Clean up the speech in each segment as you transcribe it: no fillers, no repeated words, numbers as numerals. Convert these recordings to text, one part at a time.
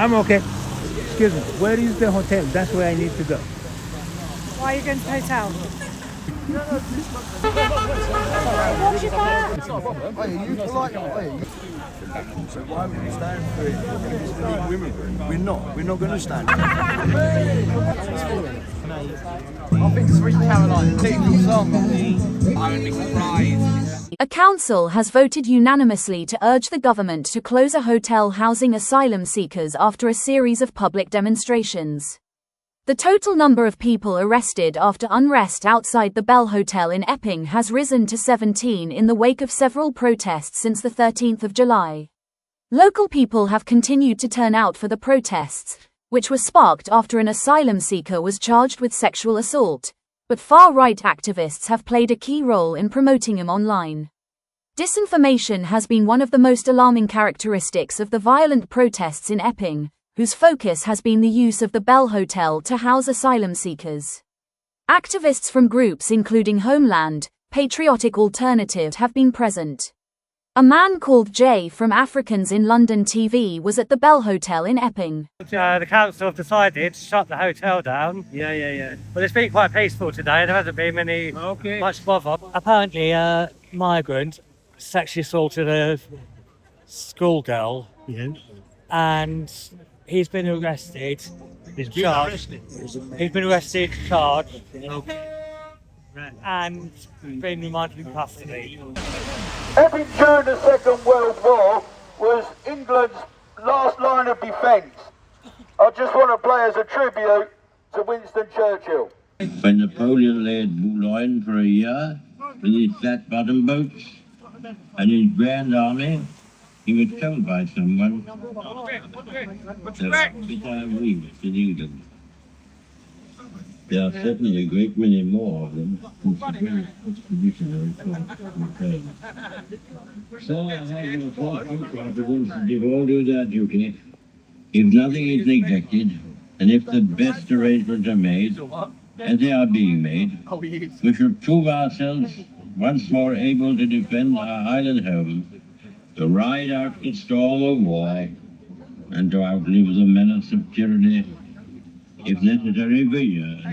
I'm okay. Excuse me. Where is the hotel? That's where I need to go. Why are you going to the hotel? What's your bag? It's not a problem. Hey, you polite? So why would we stand for it? It's illegal immigrant. We're not going to stand for it. I think Sweet Caroline, legal song. I would be surprised. A council has voted unanimously to urge the government to close a hotel housing asylum seekers after a series of public demonstrations. The total number of people arrested after unrest outside the Bell Hotel in Epping has risen to 17 in the wake of several protests since the 13th of July. Local people have continued to turn out for the protests, which were sparked after an asylum seeker was charged with sexual assault, but far-right activists have played a key role in promoting him online. Disinformation has been one of the most alarming characteristics of the violent protests in Epping, whose focus has been the use of the Bell Hotel to house asylum seekers. Activists from groups including Homeland, Patriotic Alternative have been present. A man called Jay from Africans in London TV was at the Bell Hotel in Epping. The council have decided to shut the hotel down. Yeah. But it's been quite peaceful today. There hasn't been much bother. Apparently, a migrant sexually assaulted a schoolgirl. Yes. And he's been arrested. He's Been arrested, charged, Okay. Right. and been remanded in custody. Epping during the Second World War was England's last line of defence. I just want to play as a tribute to Winston Churchill. When Napoleon lay at Boulogne for a year with his flat-bottom boats and his grand army, he was told by someone that we was in England. There are certainly a great many more of them. So I have a full confidence that they all do their duty. If nothing is neglected, and if the best arrangements are made, and they are being made, we should prove ourselves once more able to defend our island home, to ride out the storm of war, and to outlive the menace of tyranny, if necessary for years.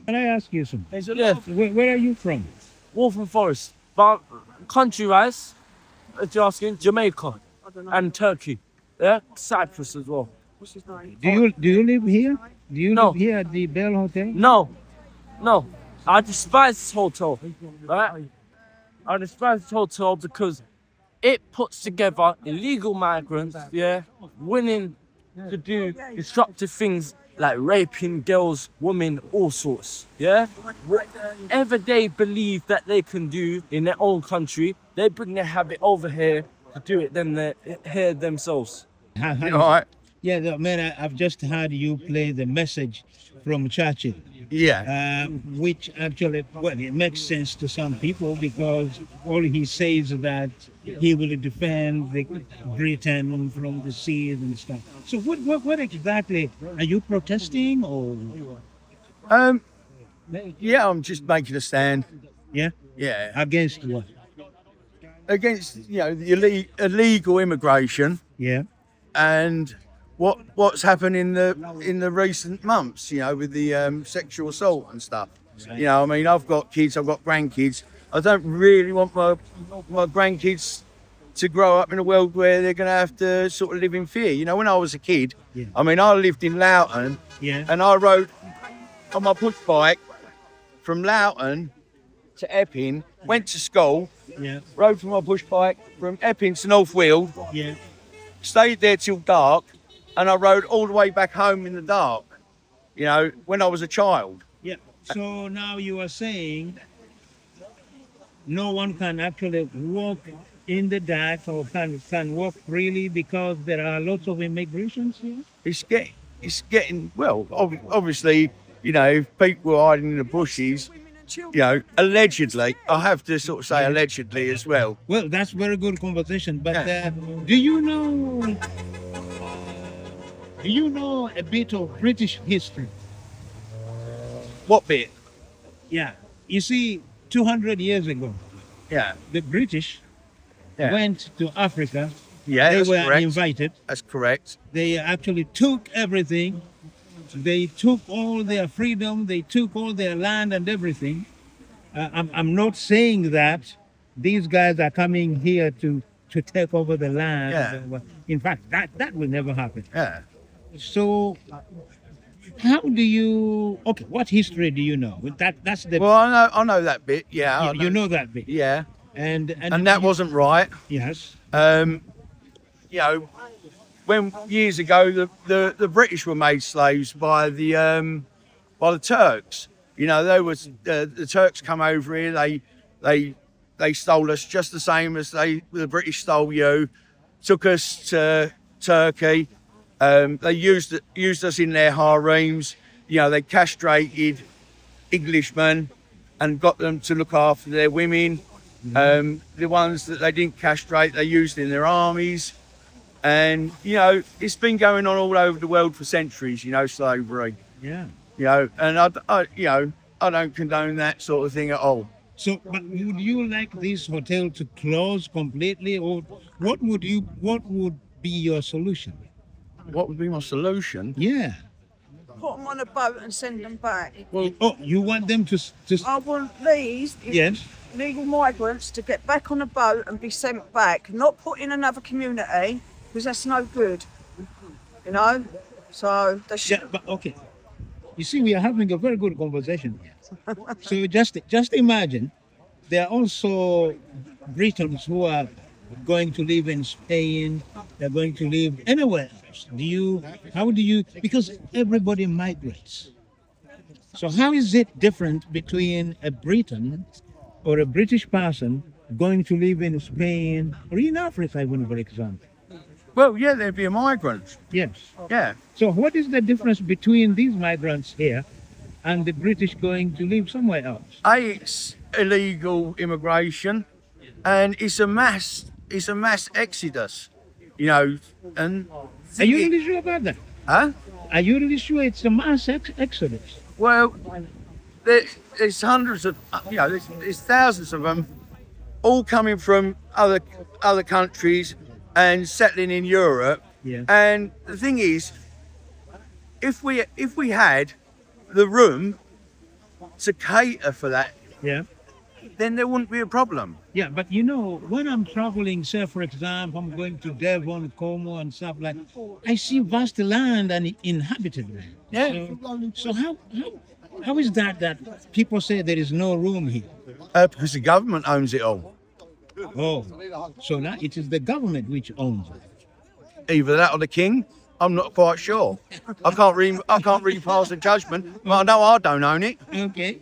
Can I ask you something? Yeah, Where are you from? Waltham Forest. But country-wise, if you're asking, Jamaica and Turkey. Yeah, Cyprus as well. Do you live here? Do you No. live here at the Bell Hotel? No. I despise this hotel. Right? I despise this hotel because it puts together illegal migrants, willing to do destructive things like raping girls, women, all sorts, Whatever they believe that they can do in their own country, they bring their habit over here to do it here themselves. You all right? Yeah, man, I've just heard you play the message from Churchill. Yeah. Which actually, well, it makes sense to some people because all he says is that he will defend Britain from the seas and stuff. So what exactly, are you protesting or? Yeah, I'm just making a stand. Yeah? Yeah. Against what? Against, the illegal immigration Yeah. and what's happened in the recent months, with the sexual assault and stuff. I've got kids, I've got grandkids. I don't really want my grandkids to grow up in a world where they're going to have to sort of live in fear. When I was a kid, I lived in Loughton, and I rode on my push bike from Loughton to Epping, went to school, rode from my push bike from Epping to North Weald, stayed there till dark, and I rode all the way back home in the dark, when I was a child. Yeah. So now you are saying no one can actually walk in the dark or can walk freely because there are lots of immigrations here? It's getting, well, obviously, if people are hiding in the bushes, allegedly, I have to sort of say allegedly as well. Well, that's very good conversation. But do you know a bit of British history? What bit? Yeah. You see, 200 years ago, Yeah. the British went to Africa Yeah, They that's were correct. invited. That's correct. They actually took everything. They took all their freedom. They took all their land and everything. I'm not saying that these guys are coming here to take over the land. Yeah. In fact, that will never happen. Yeah. So, how do you? Okay, what history do you know? That's the. Well, I know that bit. Yeah. I you know that bit. Yeah. And that wasn't right. Yes. You know, when years ago the British were made slaves by the Turks. You know, the Turks come over here. They stole us just the same as the British stole you. Took us to Turkey. They used us in their harems. You know, they castrated Englishmen and got them to look after their women. The ones that they didn't castrate, they used in their armies. And, you know, it's been going on all over the world for centuries, you know, slavery. Yeah. You know, and I don't condone that sort of thing at all. So, but would you like this hotel to close completely, or what would be your solution? What would be my solution? Yeah. Put them on a boat and send them back. Oh, you want them to I want these yes. illegal migrants to get back on a boat and be sent back, not put in another community, because that's no good. You know? So they should. Yeah, but okay. You see, we are having a very good conversation here. So just imagine, there are also Britons who are going to live in Spain. They're going to live anywhere else. Because everybody migrates. So how is it different between a Briton or a British person going to live in Spain or in Africa, even, for example? Well, yeah, there'd be a migrant. Yes. Yeah. So what is the difference between these migrants here and the British going to live somewhere else? It's illegal immigration, and it's a mass exodus. You know, and Are you really sure about that? huh? Are you really sure it's a mass exodus? Well, there's hundreds of, you know, there's thousands of them, all coming from other countries and settling in Europe. Yeah. And the thing is, if we had the room to cater for that, Yeah. then there wouldn't be a problem. Yeah, but you know, when I'm traveling, say for example, I'm going to Devon, Como and stuff like, I see vast land and inhabited land. Yeah. So how is that people say there is no room here? Because the government owns it all. Oh, so now it is the government which owns it. Either that or the king. I'm not quite sure. I can't really pass a judgment, but I know I don't own it. Okay.